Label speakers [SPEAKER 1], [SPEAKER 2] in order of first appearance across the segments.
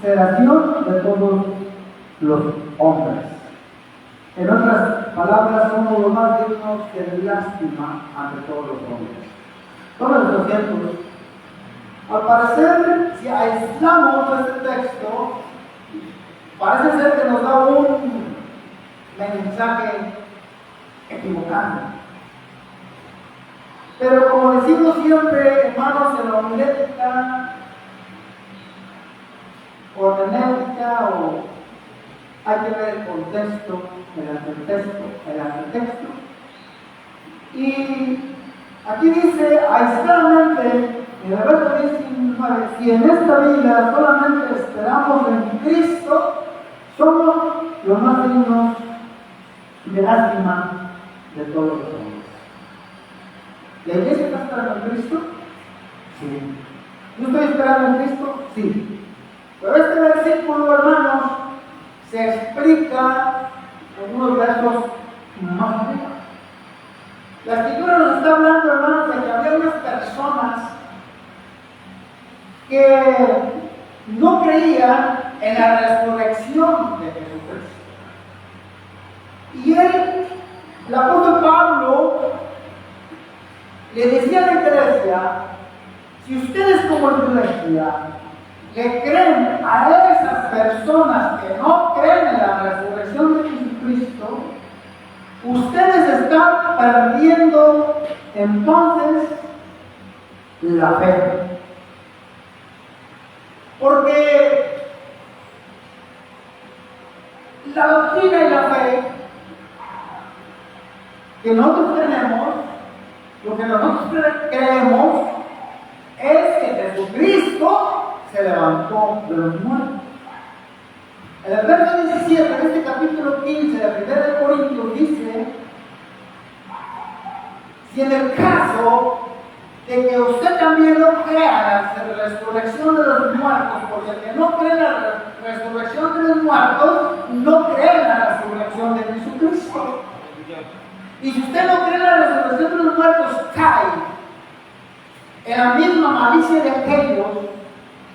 [SPEAKER 1] consideración de todos los hombres. En otras palabras, somos los más dignos de lástima ante todos los hombres. Todos los tiempos. Al parecer, si aislamos este texto, parece ser que nos da un mensaje equivocado. Pero como decimos siempre, hermanos, en la homilética, o hermenéutica, o hay que ver el contexto, el antitexto. Y aquí dice aisladamente, en el verso 19, si en esta vida solamente esperamos en Cristo, somos los más dignos de lástima de todos los hombres. ¿La iglesia está esperando en Cristo? Sí. ¿Yo estoy esperando en Cristo? Sí. Pero este versículo, hermanos, se explica en unos versos más arriba. La Escritura nos está hablando, hermanos, de que había unas personas que no creían en la resurrección de Jesucristo. Y el apóstol Pablo le decía a la iglesia: si ustedes como iglesia le creen a esas personas que no creen en la resurrección de Jesucristo, ustedes están perdiendo entonces la fe. Porque la doctrina y la fe que nosotros tenemos, lo que nosotros creemos es que Jesucristo se levantó de los muertos. En el verso 17 de este capítulo 15 de 1 Corintios dice: si en el caso de que usted también no crea en la resurrección de los muertos, porque el que no cree en la resurrección de los muertos, no cree en la resurrección de Jesucristo. Y si usted no cree en la resurrección de los muertos, cae en la misma malicia de aquellos.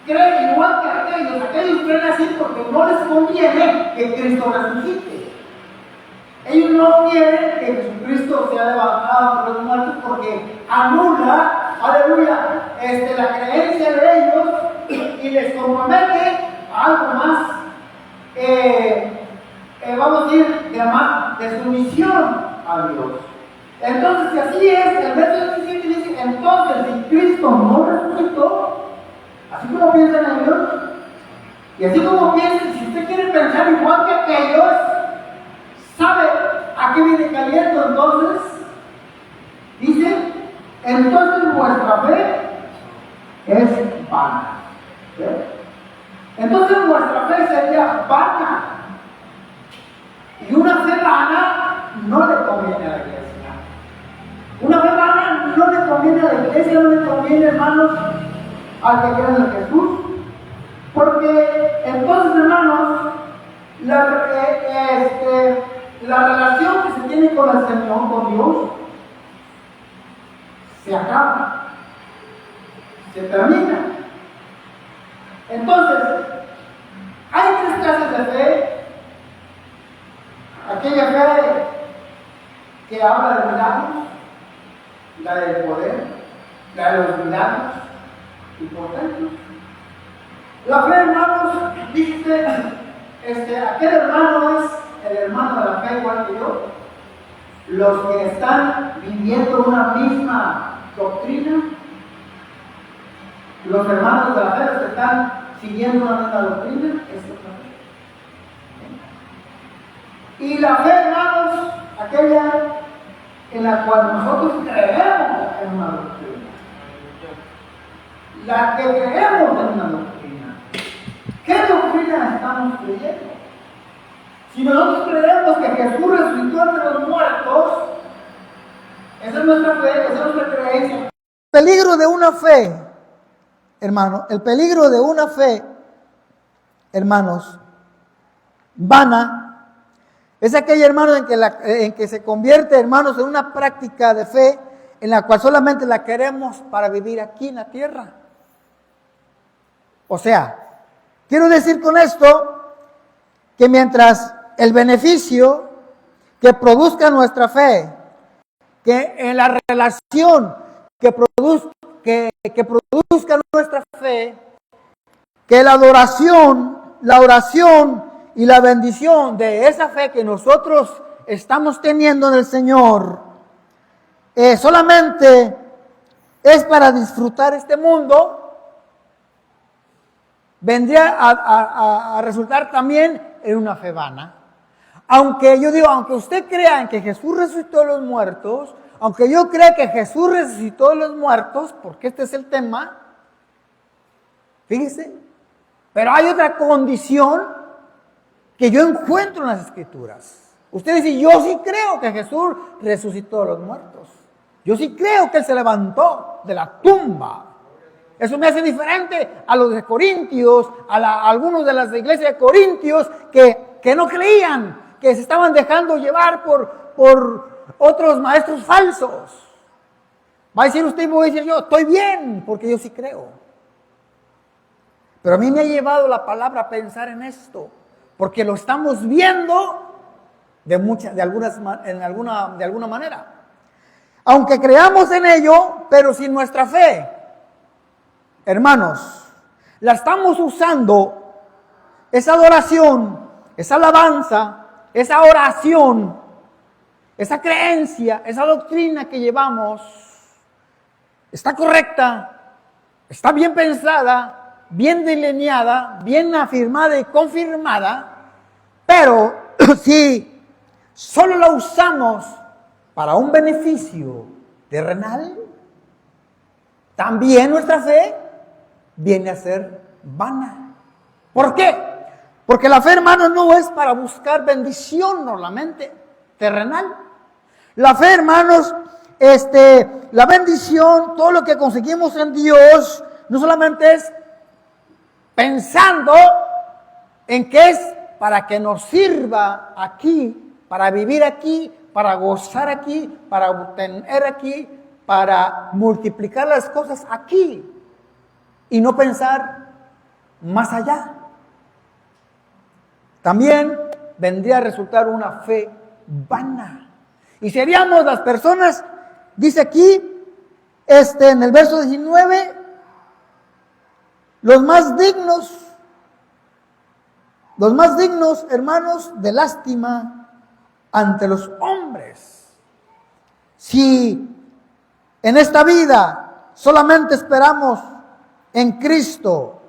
[SPEAKER 1] Creen igual que aquellos creen así porque no les conviene que Cristo resucite. Ellos no quieren que Jesucristo sea levantado por los muertos porque anula, aleluya, la creencia de ellos y les compromete a algo más, vamos a decir, de sumisión a Dios. Entonces, si así es, el verso 17 dice: entonces, si Cristo no resucitó, así como piensan ellos, y así como piensan, si usted quiere pensar igual que aquellos, ¿sabe a qué viene cayendo entonces? Dice: entonces vuestra fe es vana. ¿Sí? Entonces vuestra fe sería vana. Y una fe vana no le conviene a la iglesia. Una fe vana no le conviene a la iglesia, no le conviene, hermanos, al que cree en Jesús. Porque entonces, hermanos, la relación que se tiene con el Señor, con Dios, se acaba, se termina. Entonces, hay tres clases de fe. Aquella fe que habla de milagros, la del poder, la de los milagros y portentos. La fe, hermanos, dice, aquel hermano es el hermano de la fe igual que yo. Los que están viviendo una misma doctrina, los hermanos de la fe, los que están siguiendo una misma doctrina, es la fe. Y la fe, hermanos, aquella en la cual nosotros creemos en una doctrina. La que creemos en una doctrina. ¿Qué doctrina estamos creyendo? Si nosotros creemos que Jesús resucitó entre los muertos, esa es nuestra fe, esa es nuestra creencia. El peligro de una fe, hermano, el peligro de una fe, hermanos, vana, es aquella, hermano, en que se convierte, hermanos, en una práctica de fe en la cual solamente la queremos para vivir aquí en la tierra.
[SPEAKER 2] O sea, quiero decir con esto que mientras el beneficio que produzca nuestra fe, que en la relación que produzca nuestra fe, que la oración y la bendición de esa fe que nosotros estamos teniendo en el Señor, solamente es para disfrutar este mundo, vendría a resultar también en una fe vana. Aunque yo digo, aunque usted crea en que Jesús resucitó de los muertos, aunque yo crea que Jesús resucitó de los muertos, porque este es el tema, fíjese, pero hay otra condición que yo encuentro en las Escrituras. Usted dice, yo sí creo que Jesús resucitó de los muertos. Yo sí creo que Él se levantó de la tumba. Eso me hace diferente a los de Corintios, a algunos de las iglesias de Corintios que no creían, que se estaban dejando llevar por otros maestros falsos. Va a decir usted y voy a decir yo, estoy bien, porque yo sí creo. Pero a mí me ha llevado la palabra a pensar en esto, porque lo estamos viendo de alguna manera. Aunque creamos en ello, pero sin nuestra fe, hermanos, la estamos usando, esa adoración, esa alabanza, esa oración, esa creencia, esa doctrina que llevamos, está correcta, está bien pensada, bien delineada, bien afirmada y confirmada, pero si solo la usamos para un beneficio terrenal, también nuestra fe viene a ser vana. ¿Por qué? Porque la fe, hermanos, no es para buscar bendición normalmente terrenal. La fe, hermanos, la bendición, todo lo que conseguimos en Dios, no solamente es pensando en que es para que nos sirva aquí, para vivir aquí, para gozar aquí, para obtener aquí, para multiplicar las cosas aquí y no pensar más allá. También vendría a resultar una fe vana. Y seríamos las personas, dice aquí, en el verso 19, los más dignos, hermanos, de lástima ante los hombres. Si en esta vida solamente esperamos en Cristo,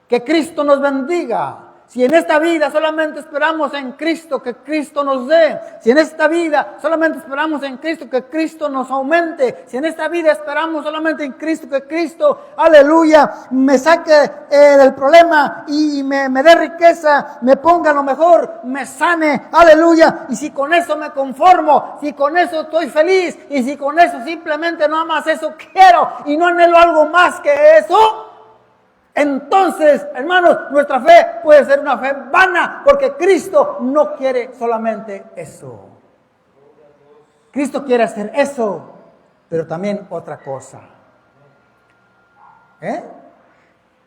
[SPEAKER 2] que Cristo nos bendiga. Si en esta vida solamente esperamos en Cristo, que Cristo nos dé. Si en esta vida solamente esperamos en Cristo, que Cristo nos aumente. Si en esta vida esperamos solamente en Cristo, que Cristo, aleluya, me saque del problema y me dé riqueza, me ponga lo mejor, me sane, aleluya. Y si con eso me conformo, si con eso estoy feliz, y si con eso simplemente nada más eso quiero y no anhelo algo más que eso, entonces, hermanos, nuestra fe puede ser una fe vana, porque Cristo no quiere solamente eso. Cristo quiere hacer eso, pero también otra cosa.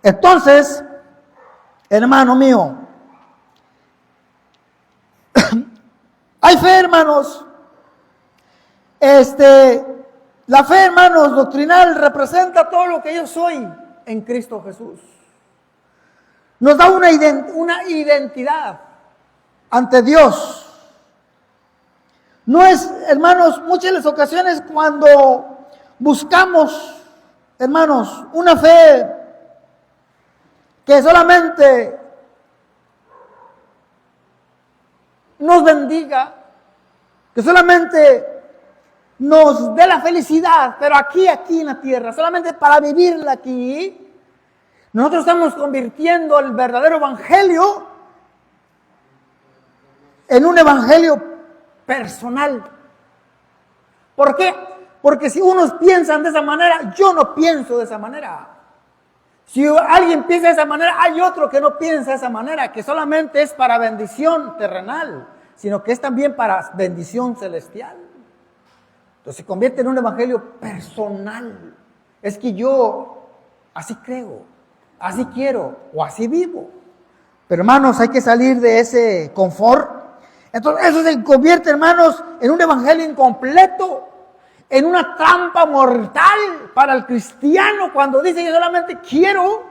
[SPEAKER 2] Entonces, hermano mío, hay fe, hermanos. La fe, hermanos, doctrinal representa todo lo que yo soy en Cristo Jesús. Nos da una identidad ante Dios. No es, hermanos, muchas de las ocasiones cuando buscamos, hermanos, una fe que solamente nos bendiga, que solamente nos dé la felicidad, pero aquí en la tierra, solamente para vivirla aquí, nosotros estamos convirtiendo el verdadero evangelio en un evangelio personal. ¿Por qué? Porque si unos piensan de esa manera, yo no pienso de esa manera. Si alguien piensa de esa manera, hay otro que no piensa de esa manera, que solamente es para bendición terrenal, sino que es también para bendición celestial. Entonces se convierte en un evangelio personal. Es que yo así creo, así quiero o así vivo. Pero hermanos, hay que salir de ese confort. Entonces eso se convierte, hermanos, en un evangelio incompleto, en una trampa mortal para el cristiano cuando dice yo solamente quiero.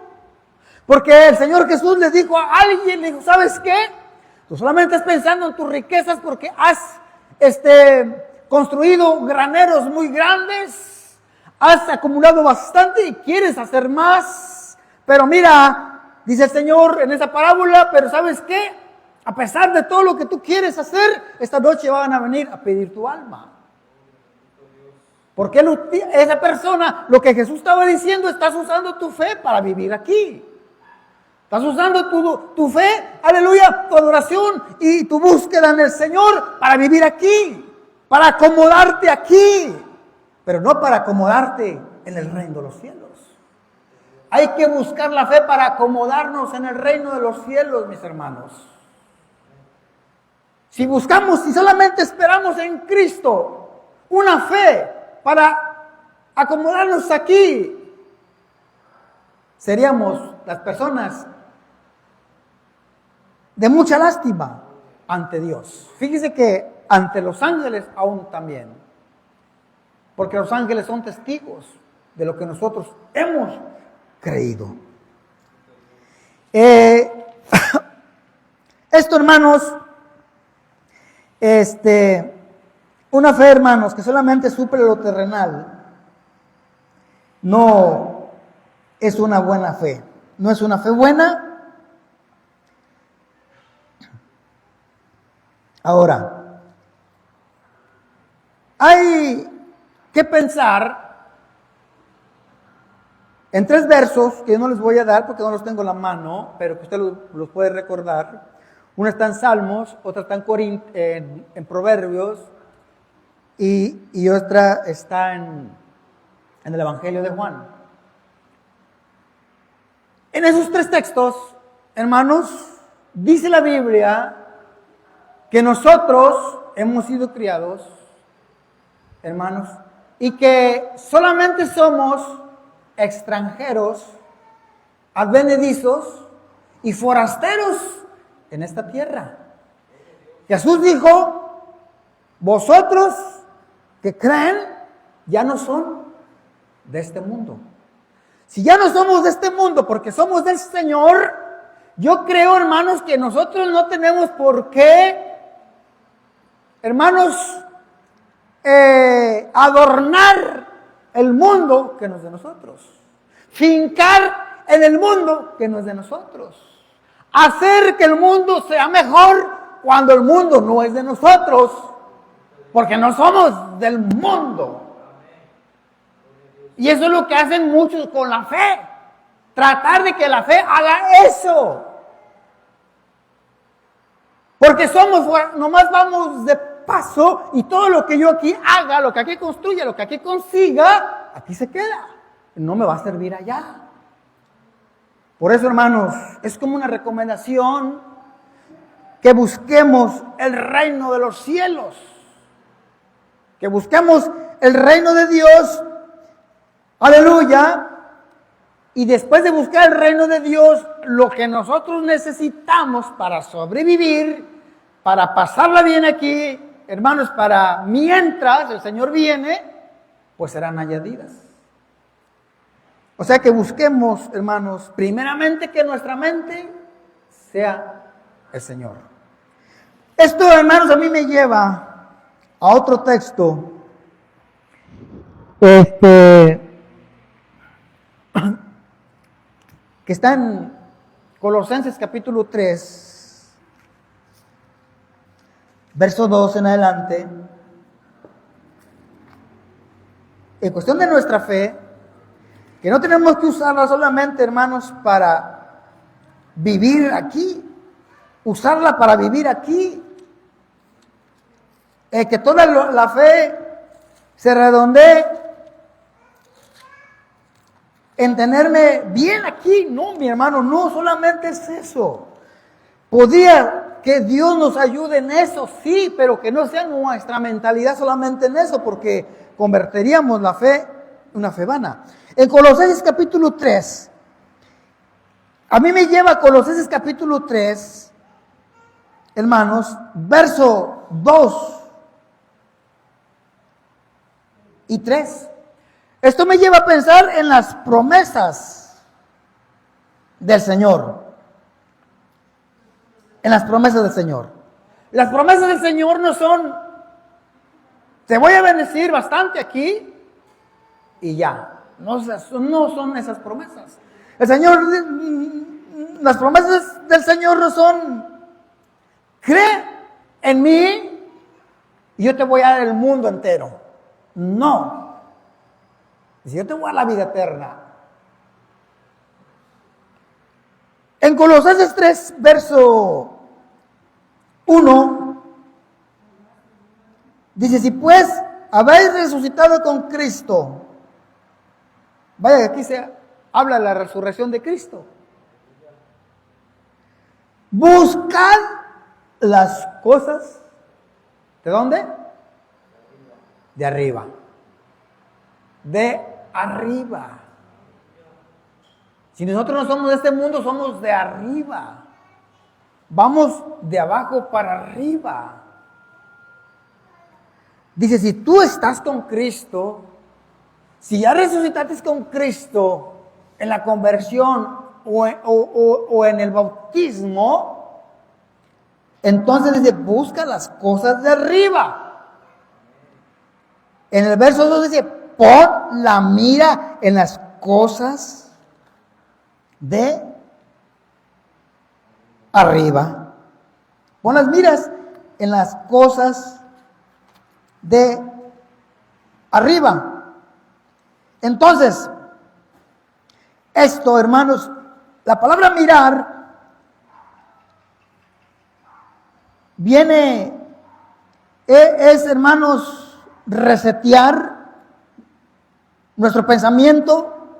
[SPEAKER 2] Porque el Señor Jesús le dijo a alguien, le dijo, ¿sabes qué? Tú solamente estás pensando en tus riquezas porque has construido graneros muy grandes, has acumulado bastante y quieres hacer más. Pero mira, dice el Señor en esa parábola, pero ¿sabes qué? A pesar de todo lo que tú quieres hacer, esta noche van a venir a pedir tu alma. Porque esa persona, lo que Jesús estaba diciendo, estás usando tu fe para vivir aquí. Estás usando tu fe, aleluya, tu adoración y tu búsqueda en el Señor para vivir aquí, para acomodarte aquí, pero no para acomodarte en el reino de los cielos. Hay que buscar la fe para acomodarnos en el reino de los cielos, mis hermanos. Si buscamos, si solamente esperamos en Cristo una fe para acomodarnos aquí, seríamos las personas de mucha lástima ante Dios. Fíjese que ante los ángeles aún también, porque los ángeles son testigos de lo que nosotros hemos creído. Esto, hermanos, una fe, hermanos, que solamente suple lo terrenal, no es una buena fe. No es una fe buena. Ahora, hay que pensar en 3 versos que yo no les voy a dar porque no los tengo en la mano, pero que usted los puede recordar. Una está en Salmos, otra está en Proverbios y otra está en el Evangelio de Juan. En esos 3 textos, hermanos, dice la Biblia que nosotros hemos sido criados, hermanos, y que solamente somos extranjeros, advenedizos y forasteros en esta tierra. Jesús dijo, vosotros que creen ya no son de este mundo. Si ya no somos de este mundo porque somos del Señor, yo creo, hermanos, que nosotros no tenemos por qué, hermanos, adornar el mundo que no es de nosotros, fincar en el mundo que no es de nosotros, hacer que el mundo sea mejor cuando el mundo no es de nosotros, porque no somos del mundo. Y eso es lo que hacen muchos con la fe, tratar de que la fe haga eso. Porque nomás vamos de paso y todo lo que yo aquí haga, lo que aquí construya, lo que aquí consiga, aquí se queda. No me va a servir allá. Por eso, hermanos, es como una recomendación que busquemos el reino de los cielos. Que busquemos el reino de Dios. Aleluya. Y después de buscar el reino de Dios, lo que nosotros necesitamos para sobrevivir, para pasarla bien aquí, hermanos, para mientras el Señor viene, pues serán añadidas. O sea que busquemos, hermanos, primeramente que nuestra mente sea el Señor. Esto, hermanos, a mí me lleva a otro texto. Que está en Colosenses capítulo 3, verso 2 en adelante. En cuestión de nuestra fe, que no tenemos que usarla solamente, hermanos, para vivir aquí, usarla para vivir aquí. Que toda la fe se redondee en tenerme bien aquí. No, mi hermano, no solamente es eso. Podría que Dios nos ayude en eso, sí, pero que no sea nuestra mentalidad solamente en eso, porque convertiríamos la fe en una fe vana. En Colosenses capítulo 3, A mí me lleva a Colosenses capítulo 3, hermanos, verso 2 y 3. Esto me lleva a pensar en las promesas del Señor. En las promesas del Señor. Las promesas del Señor no son, te voy a bendecir bastante aquí y ya. No son esas promesas. El Señor, las promesas del Señor no son, cree en mí y yo te voy a dar el mundo entero. No. Si yo te voy a dar la vida eterna. En Colosenses 3, verso 1, dice, si pues habéis resucitado con Cristo, vaya que aquí se habla de la resurrección de Cristo, buscad las cosas, ¿de dónde? De arriba. De arriba. Si nosotros no somos de este mundo, somos de arriba. Vamos de abajo para arriba. Dice, si tú estás con Cristo, si ya resucitaste con Cristo en la conversión o en el bautismo, entonces dice, busca las cosas de arriba. En el verso 2 dice, pon la mira en las cosas de arriba. Pon las miras en las cosas de arriba. Entonces, esto, hermanos, la palabra mirar viene, es, hermanos, resetear nuestro pensamiento,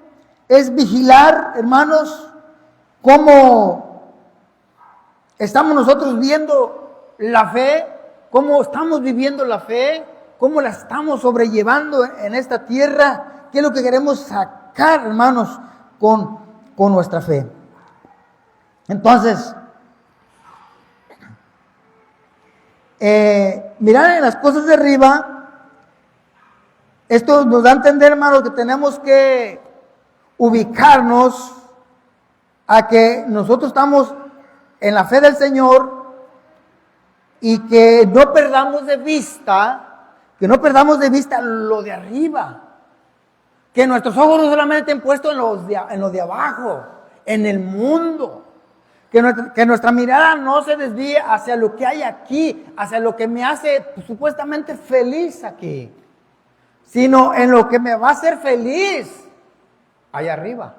[SPEAKER 2] es vigilar, hermanos, cómo estamos nosotros viendo la fe, cómo estamos viviendo la fe, cómo la estamos sobrellevando en esta tierra, qué es lo que queremos sacar, hermanos, con nuestra fe. Entonces, mirar en las cosas de arriba, esto nos da a entender, hermanos, que tenemos que ubicarnos a que nosotros estamos en la fe del Señor y que no perdamos de vista, lo de arriba. Que nuestros ojos no solamente estén puestos en los de abajo, en el mundo. Que nuestra mirada no se desvíe hacia lo que hay aquí, hacia lo que me hace supuestamente feliz aquí, sino en lo que me va a hacer feliz allá arriba.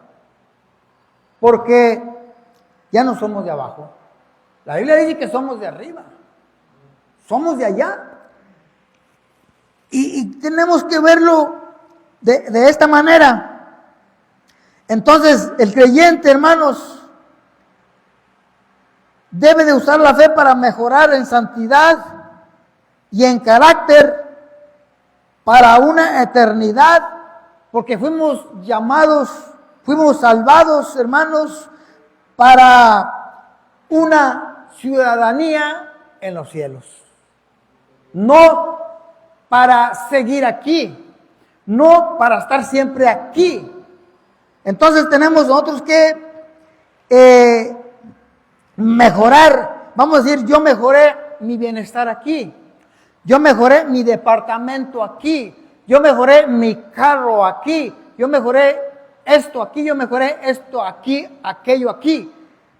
[SPEAKER 2] Porque ya no somos de abajo. La Biblia dice que somos de arriba. Somos de allá. Y tenemos que verlo de esta manera. Entonces, el creyente, hermanos, debe de usar la fe para mejorar en santidad y en carácter para una eternidad, porque fuimos llamados, fuimos salvados, hermanos, para una ciudadanía en los cielos. No para seguir aquí, no para estar siempre aquí. Entonces tenemos nosotros que mejorar. Vamos a decir, yo mejoré mi bienestar aquí, yo mejoré mi departamento aquí, yo mejoré mi carro aquí, yo mejoré esto aquí, yo mejoré esto aquí, aquello aquí,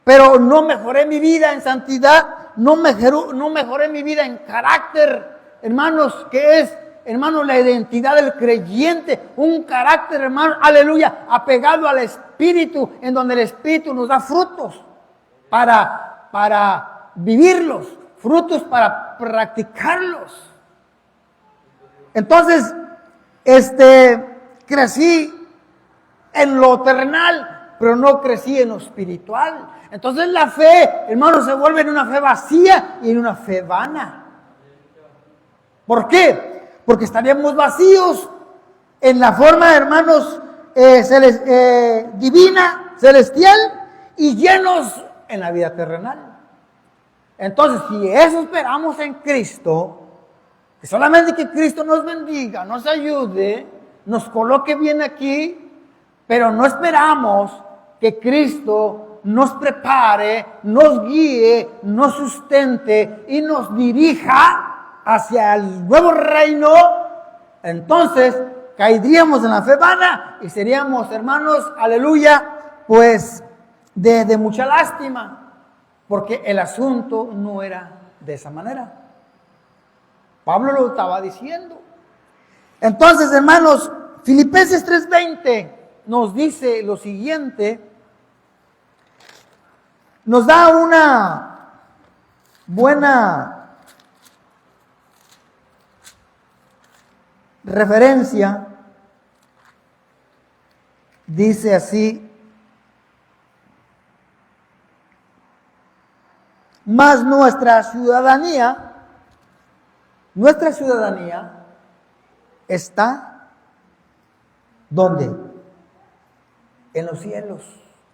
[SPEAKER 2] pero no mejoré mi vida en santidad, no mejoré mi vida en carácter, hermanos, que es, hermanos, la identidad del creyente, un carácter, hermano, aleluya, apegado al Espíritu, en donde el Espíritu nos da frutos para vivirlos, frutos para practicarlos. Entonces, crecí en lo terrenal, pero no crecí en lo espiritual. Entonces la fe, hermanos, se vuelve en una fe vacía y en una fe vana. ¿Por qué? Porque estaríamos vacíos en la forma, hermanos, divina, celestial, y llenos en la vida terrenal. Entonces, si eso esperamos en Cristo, que solamente que Cristo nos bendiga, nos ayude, nos coloque bien aquí, pero no esperamos que Cristo nos prepare, nos guíe, nos sustente y nos dirija hacia el nuevo reino, entonces caeríamos en la fe vana y seríamos, hermanos, aleluya, pues de mucha lástima, porque el asunto no era de esa manera. Pablo lo estaba diciendo. Entonces, hermanos, Filipenses 3:20 nos dice lo siguiente, nos da una buena referencia. Dice así: mas nuestra ciudadanía está ¿dónde? En los cielos,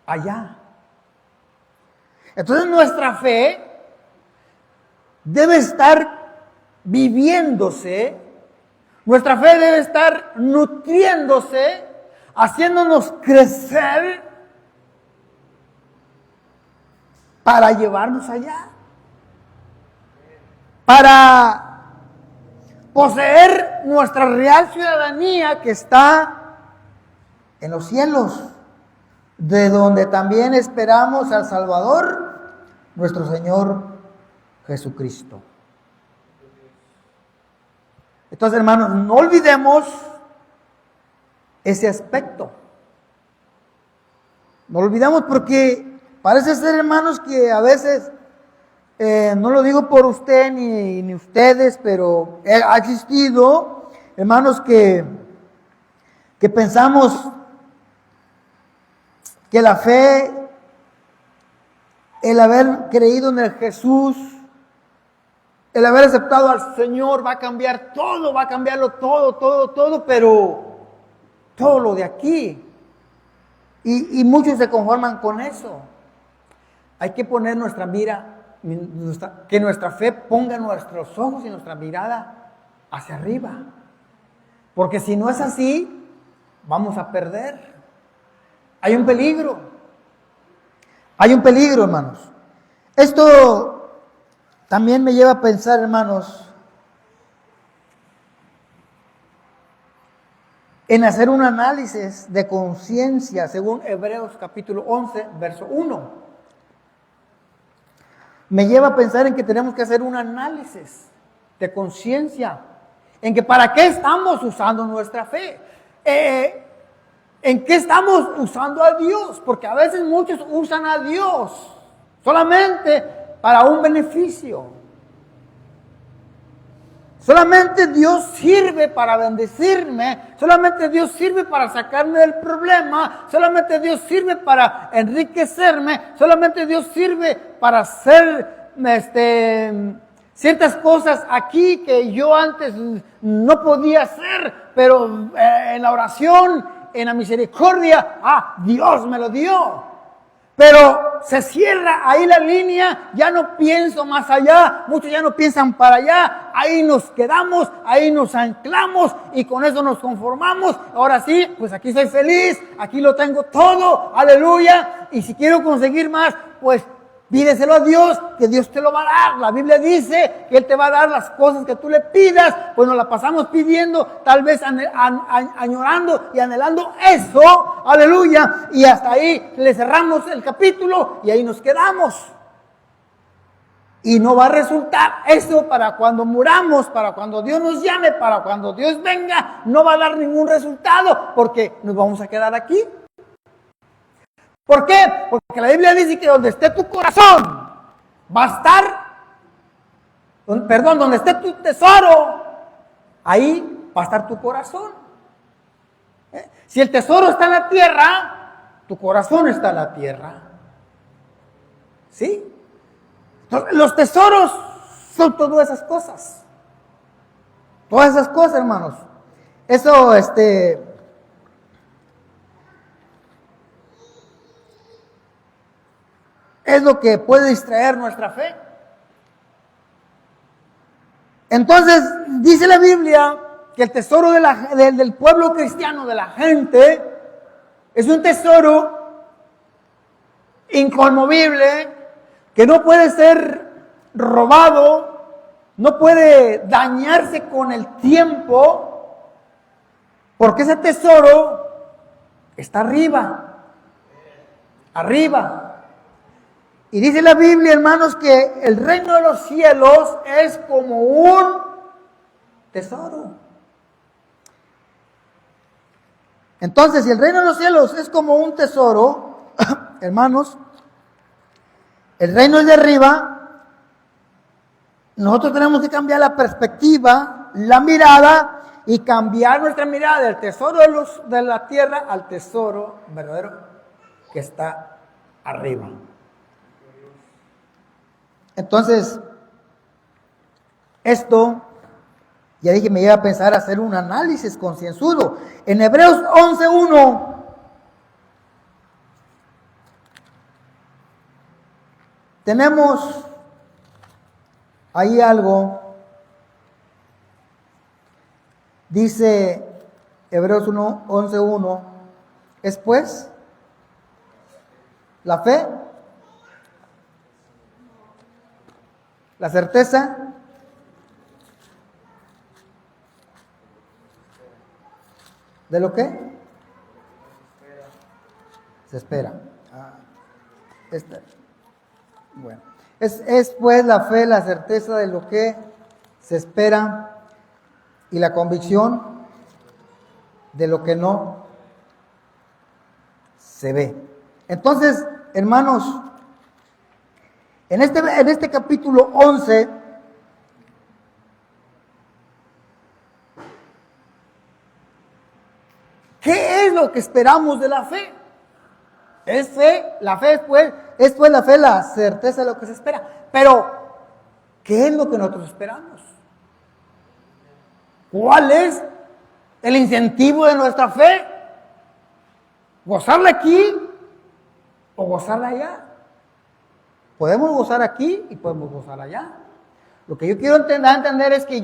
[SPEAKER 2] allá. Entonces nuestra fe debe estar viviéndose, nuestra fe debe estar nutriéndose, haciéndonos crecer para llevarnos allá, para poseer nuestra real ciudadanía que está en los cielos, de donde también esperamos al Salvador, nuestro Señor Jesucristo. Entonces, hermanos, no olvidemos ese aspecto. No lo olvidemos porque parece ser, hermanos, que a veces, no lo digo por usted ni ustedes, pero ha existido, hermanos, que pensamos que la fe, el haber creído en el Jesús, el haber aceptado al Señor va a cambiar todo, va a cambiarlo todo, pero todo lo de aquí. Y muchos se conforman con eso. Hay que poner nuestra mira, que nuestra fe ponga nuestros ojos y nuestra mirada hacia arriba. Porque si no es así, vamos a perder. Hay un peligro, hermanos. Esto también me lleva a pensar, hermanos, en hacer un análisis de conciencia, según Hebreos capítulo 11, verso 1. Me lleva a pensar en que tenemos que hacer un análisis de conciencia, en que para qué estamos usando nuestra fe. ¿En qué estamos usando a Dios? Porque a veces muchos usan a Dios solamente para un beneficio. Solamente Dios sirve para bendecirme, solamente Dios sirve para sacarme del problema, solamente Dios sirve para enriquecerme, solamente Dios sirve para hacer ciertas cosas aquí que yo antes no podía hacer, pero en la oración, en la misericordia, Dios me lo dio. Pero se cierra ahí la línea, ya no pienso más allá, muchos ya no piensan para allá, ahí nos quedamos, ahí nos anclamos y con eso nos conformamos. Ahora sí, pues aquí soy feliz, aquí lo tengo todo, aleluya, y si quiero conseguir más, pues pídeselo a Dios, que Dios te lo va a dar. La Biblia dice que Él te va a dar las cosas que tú le pidas. Pues nos la pasamos pidiendo, tal vez añorando y anhelando eso. Aleluya. Y hasta ahí le cerramos el capítulo y ahí nos quedamos. Y no va a resultar eso para cuando muramos, para cuando Dios nos llame, para cuando Dios venga. No va a dar ningún resultado porque nos vamos a quedar aquí. ¿Por qué? Porque la Biblia dice que donde esté tu corazón va a estar, donde esté tu tesoro, ahí va a estar tu corazón. Si el tesoro está en la tierra, tu corazón está en la tierra. ¿Sí? Entonces, los tesoros son todas esas cosas. Todas esas cosas, hermanos. Eso, es lo que puede distraer nuestra fe. Entonces, dice la Biblia que el tesoro del pueblo cristiano, de la gente, es un tesoro inconmovible, que no puede ser robado, no puede dañarse con el tiempo, porque ese tesoro está arriba. Y dice la Biblia, hermanos, que el reino de los cielos es como un tesoro. Entonces, si el reino de los cielos es como un tesoro, hermanos, el reino es de arriba, nosotros tenemos que cambiar la perspectiva, la mirada, y cambiar nuestra mirada del tesoro de la tierra al tesoro verdadero que está arriba. Entonces, esto, ya dije, me lleva a pensar a hacer un análisis concienzudo. En Hebreos 11:1, tenemos ahí algo. Dice Hebreos 11:1, es pues la fe, la certeza de lo que se espera. Bueno, es pues la fe, la certeza de lo que se espera y la convicción de lo que no se ve. Entonces, hermanos, en este capítulo 11, ¿qué es lo que esperamos de la fe? Es fe, la fe es pues la fe, la certeza de lo que se espera. Pero, ¿qué es lo que nosotros esperamos? ¿Cuál es el incentivo de nuestra fe? ¿Gozarla aquí o gozarla allá? Podemos gozar aquí y podemos gozar allá. Lo que yo quiero entender es que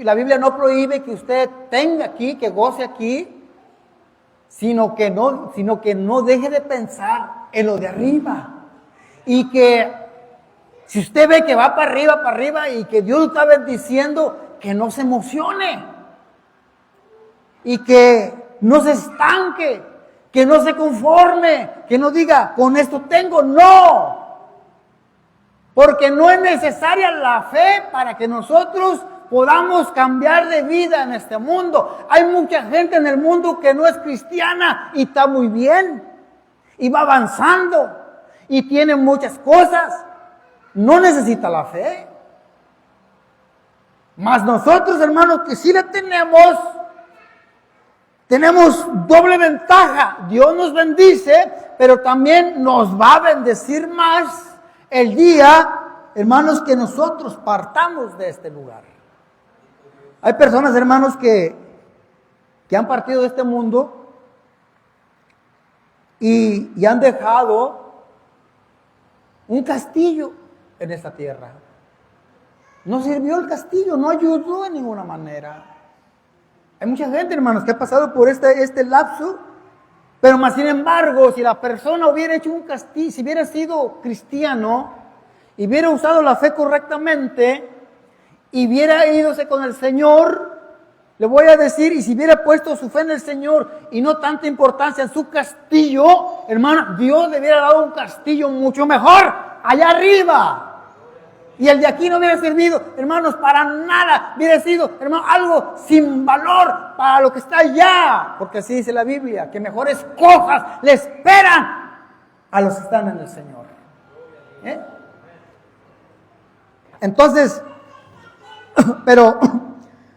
[SPEAKER 2] la Biblia no prohíbe que usted tenga aquí, que goce aquí, sino que no deje de pensar en lo de arriba. Y que si usted ve que va para arriba y que Dios lo está bendiciendo, que no se emocione y que no se estanque, que no se conforme, que no diga, con esto tengo, no. Porque no es necesaria la fe para que nosotros podamos cambiar de vida en este mundo. Hay mucha gente en el mundo que no es cristiana y está muy bien y va avanzando y tiene muchas cosas. No necesita la fe. Mas nosotros, hermanos, que sí la tenemos doble ventaja. Dios nos bendice, pero también nos va a bendecir más el día, hermanos, que nosotros partamos de este lugar. Hay personas, hermanos, que han partido de este mundo y han dejado un castillo en esta tierra. No sirvió el castillo, no ayudó de ninguna manera. Hay mucha gente, hermanos, que ha pasado por este lapso, pero más sin embargo, si la persona hubiera hecho un castillo, si hubiera sido cristiano, y hubiera usado la fe correctamente, y hubiera idose con el Señor, le voy a decir, y si hubiera puesto su fe en el Señor y no tanta importancia en su castillo, hermano, Dios le hubiera dado un castillo mucho mejor allá arriba. Y el de aquí no hubiera servido, hermanos, para nada. Hubiera sido, hermano, algo sin valor para lo que está allá. Porque así dice la Biblia, que mejores cosas le esperan a los que están en el Señor. Entonces, pero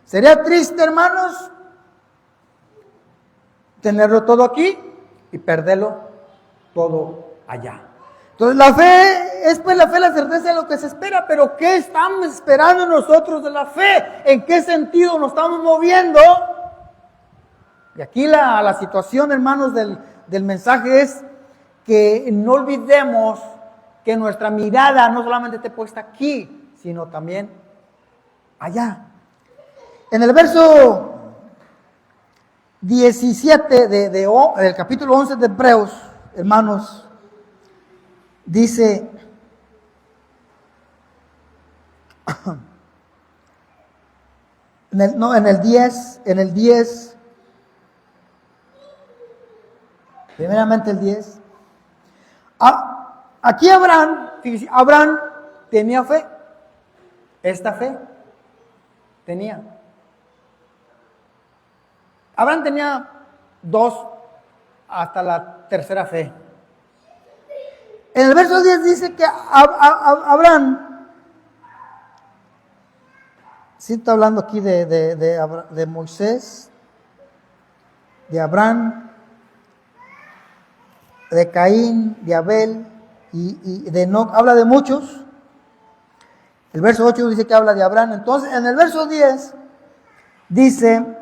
[SPEAKER 2] sería triste, hermanos, tenerlo todo aquí y perderlo todo allá. Entonces la fe es pues la fe, la certeza de lo que se espera, pero ¿qué estamos esperando nosotros de la fe? ¿En qué sentido nos estamos moviendo? Y aquí la situación, hermanos, del mensaje es que no olvidemos que nuestra mirada no solamente esté puesta aquí, sino también allá. En el verso 17 del capítulo 11 de Hebreos, hermanos, dice, en el 10, primeramente el 10, aquí Abraham tenía fe, esta fe tenía. Abraham tenía 2 hasta la tercera fe. En el verso 10 dice que Abraham, sí está hablando aquí de Moisés, de Abraham, de Caín, de Abel y de Enoc, habla de muchos. El verso 8 dice que habla de Abraham. Entonces, en el verso 10 dice,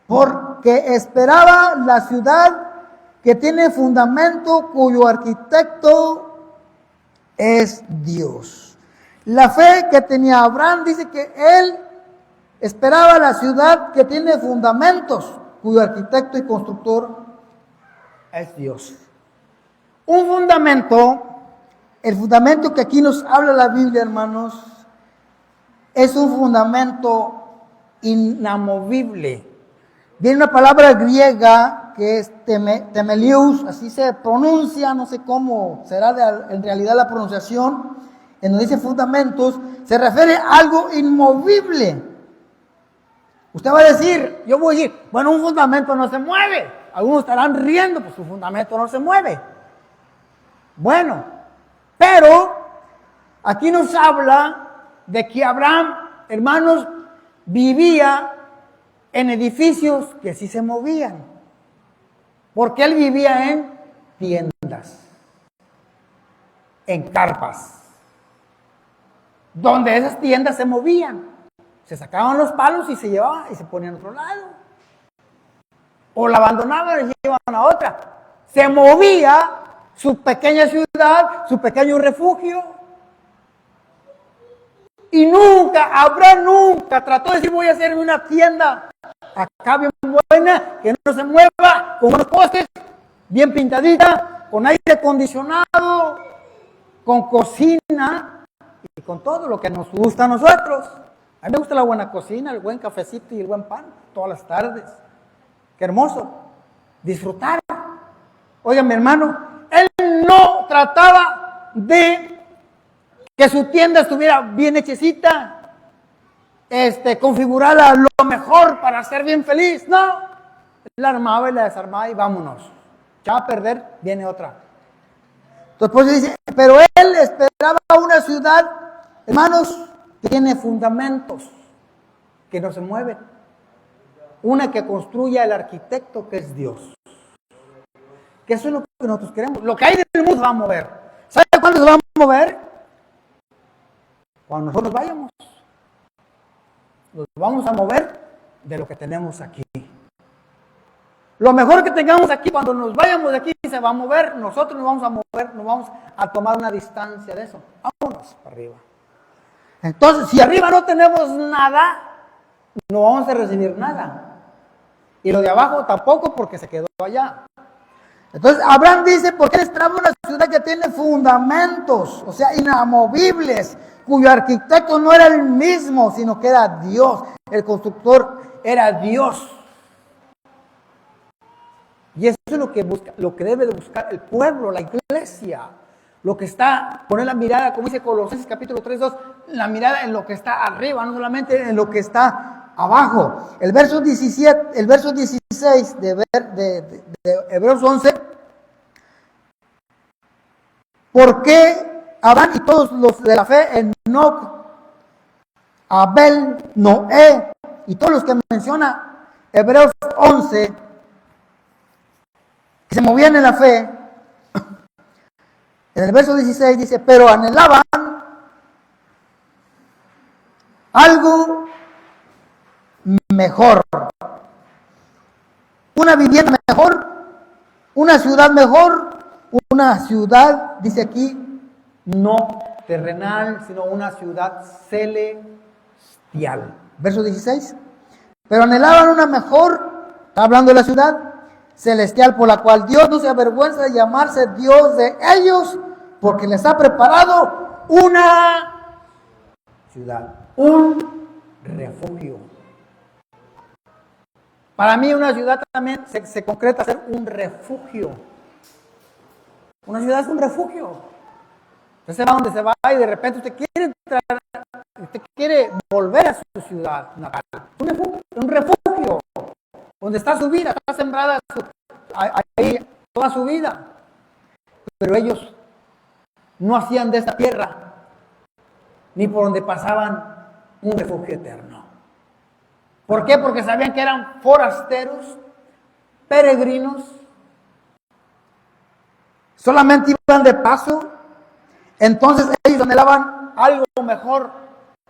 [SPEAKER 2] porque esperaba la ciudad que tiene fundamento, cuyo arquitecto es Dios. La fe que tenía Abraham dice que él esperaba la ciudad que tiene fundamentos, cuyo arquitecto y constructor es Dios. Un fundamento, el fundamento que aquí nos habla la Biblia, hermanos, es un fundamento inamovible. Viene una palabra griega que es temelius, así se pronuncia, no sé cómo será en realidad la pronunciación, en donde dice fundamentos, se refiere a algo inmovible. Usted va a decir, yo voy a decir, bueno, un fundamento no se mueve. Algunos estarán riendo, pues su fundamento no se mueve. Bueno, pero aquí nos habla de que Abraham, hermanos, vivía en edificios que sí se movían, porque él vivía en tiendas, en carpas, donde esas tiendas se movían, se sacaban los palos y se llevaban y se ponían a otro lado, o la abandonaban y se llevaban a otra. Se movía su pequeña ciudad, su pequeño refugio, y Abraham nunca trató de decir, voy a hacerme una tienda acá bien buena, que no se mueva, con unos postes, bien pintadita, con aire acondicionado, con cocina y con todo lo que nos gusta a nosotros. A mí me gusta la buena cocina, el buen cafecito y el buen pan, todas las tardes. Qué hermoso, disfrutar. Oiga, mi hermano, él no trataba de que su tienda estuviera bien hechecita, configurada lo mejor para ser bien feliz. No, la armaba y la desarmaba y vámonos. Ya va a perder, viene otra. Entonces, pues dice, pero él esperaba una ciudad, hermanos, que tiene fundamentos, que no se mueven. Una que construya el arquitecto, que es Dios. Que eso es lo que nosotros queremos. Lo que hay en el mundo se va a mover. ¿Sabe cuándo se va a mover? Cuando nosotros vayamos. Nos vamos a mover de lo que tenemos aquí. Lo mejor que tengamos aquí, cuando nos vayamos de aquí, se va a mover. Nosotros nos vamos a mover, nos vamos a tomar una distancia de eso. Vámonos para arriba. Entonces, si arriba no tenemos nada, no vamos a recibir nada. Y lo de abajo tampoco, porque se quedó allá. Entonces, Abraham dice, porque él esperaba una ciudad que tiene fundamentos, o sea, inamovibles, cuyo arquitecto no era el mismo, sino que era Dios. El constructor era Dios. Y eso es lo que busca, lo que debe de buscar el pueblo, la iglesia. Lo que está, poner la mirada, como dice Colosenses capítulo 3:2, la mirada en lo que está arriba, no solamente en lo que está abajo. El verso 16 de Hebreos 11. ¿Por qué Abraham y todos los de la fe, Enoc, Abel, Noé y todos los que menciona Hebreos 11, que se movían en la fe? En el verso 16 dice, pero anhelaban algo mejor, una vivienda mejor una ciudad mejor, una ciudad, dice aquí, no terrenal, sino una ciudad celestial. Verso 16. Pero anhelaban una mejor, está hablando de la ciudad celestial, por la cual Dios no se avergüenza de llamarse Dios de ellos, porque les ha preparado una ciudad, un refugio. Para mí una ciudad también se concreta ser un refugio. Una ciudad es un refugio. Usted va donde se va y de repente usted quiere entrar, usted quiere volver a su ciudad natal. Un refugio, donde está su vida, está sembrada ahí toda su vida. Pero ellos no hacían de esta tierra, ni por donde pasaban, un refugio eterno. ¿Por qué? Porque sabían que eran forasteros, peregrinos, solamente iban de paso. Entonces ellos anhelaban algo mejor,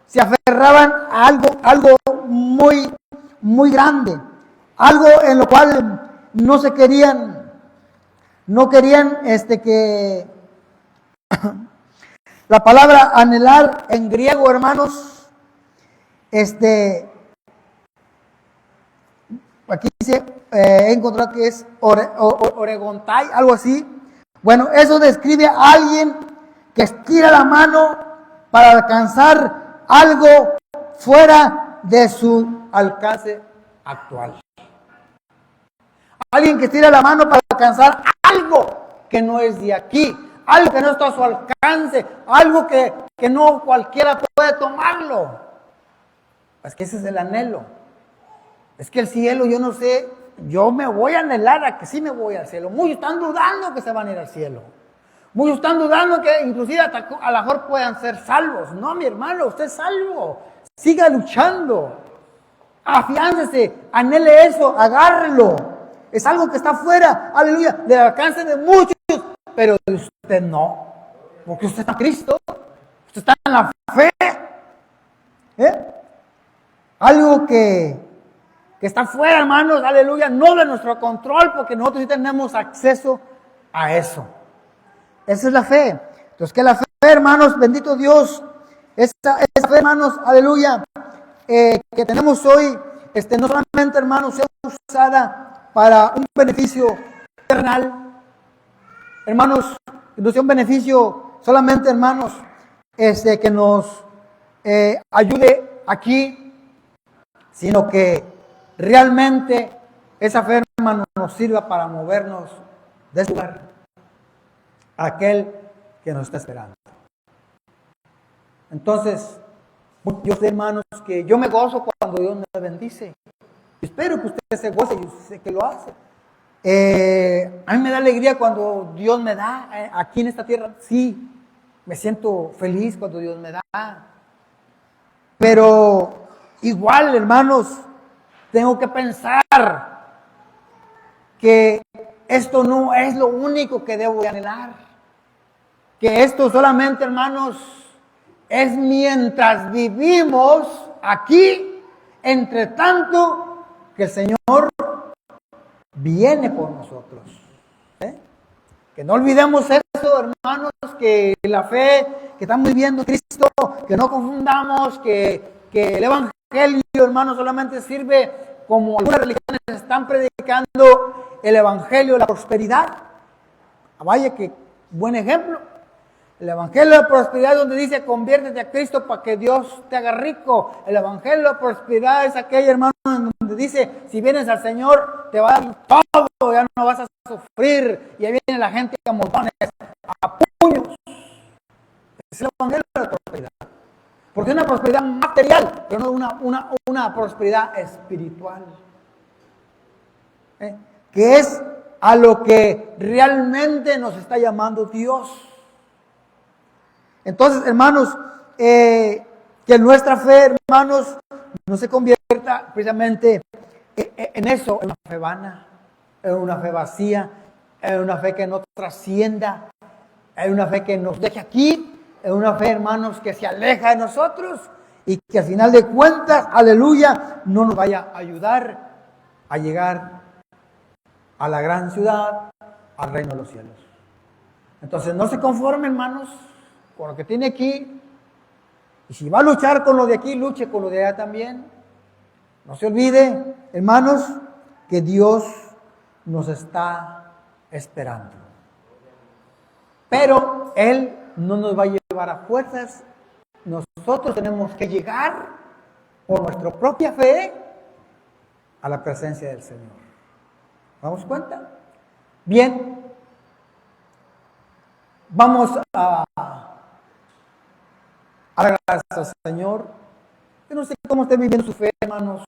[SPEAKER 2] se aferraban a algo muy, muy grande, algo en lo cual no querían que la palabra anhelar en griego, hermanos, aquí dice, he encontrado que es oregontai, algo así. Bueno, eso describe a alguien que estira la mano para alcanzar algo fuera de su alcance actual. Alguien que estira la mano para alcanzar algo que no es de aquí, algo que no está a su alcance, algo que no cualquiera puede tomarlo. Es que ese es el anhelo. Es que el cielo, yo no sé, yo me voy a anhelar a que sí me voy al cielo. Muchos están dudando que se van a ir al cielo. Muchos están dudando que inclusive a lo mejor puedan ser salvos. No, mi hermano, usted es salvo. Siga luchando. Afiáncese, anhele eso, agárrelo. Es algo que está fuera, aleluya, del alcance de muchos, pero de usted no. Porque usted está en Cristo. Usted está en la fe. Algo que está fuera, hermanos, aleluya, no de nuestro control, porque nosotros sí tenemos acceso a eso. Esa es la fe. Entonces, que la fe, hermanos, bendito Dios, esa fe, hermanos, aleluya, que tenemos hoy, no solamente, hermanos, sea usada para un beneficio terrenal, hermanos, que no sea un beneficio solamente, hermanos, que nos ayude aquí, sino que realmente esa fe, hermano, nos sirva para movernos de este lugar a aquel que nos está esperando. Entonces, yo sé, hermanos, que yo me gozo cuando Dios me bendice. Espero que usted se goce, yo sé que lo hace. A mí me da alegría cuando Dios me da aquí en esta tierra. Sí, me siento feliz cuando Dios me da. Pero igual, hermanos, tengo que pensar que esto no es lo único que debo de anhelar. Que esto solamente, hermanos, es mientras vivimos aquí, entre tanto que el Señor viene por nosotros. Que no olvidemos eso, hermanos, que la fe que estamos viviendo en Cristo, que no confundamos que el Evangelio, hermanos, solamente sirve como algunas religiones están predicando el Evangelio de la prosperidad. Vaya que buen ejemplo. El Evangelio de la prosperidad es donde dice conviértete a Cristo para que Dios te haga rico. El Evangelio de la prosperidad es aquel, hermano, en donde dice si vienes al Señor te va a dar todo, ya no vas a sufrir. Y ahí viene la gente a montones, a puños. Es el Evangelio de la prosperidad. Porque es una prosperidad material, pero no una prosperidad espiritual. Que es a lo que realmente nos está llamando Dios. Entonces, hermanos, que nuestra fe, hermanos, no se convierta precisamente en eso, en una fe vana, en una fe vacía, en una fe que no trascienda, en una fe que nos deje aquí, en una fe, hermanos, que se aleja de nosotros y que al final de cuentas, aleluya, no nos vaya a ayudar a llegar a la gran ciudad, al reino de los cielos. Entonces no se conforme, hermanos, con lo que tiene aquí. Y si va a luchar con lo de aquí, luche con lo de allá también. No se olvide, hermanos, que Dios nos está esperando. Pero Él no nos va a llevar a fuerzas. Nosotros tenemos que llegar por nuestra propia fe a la presencia del Señor. ¿Damos cuenta? Bien. Vamos a dar gracias al Señor. Yo no sé cómo estén viviendo su fe, hermanos.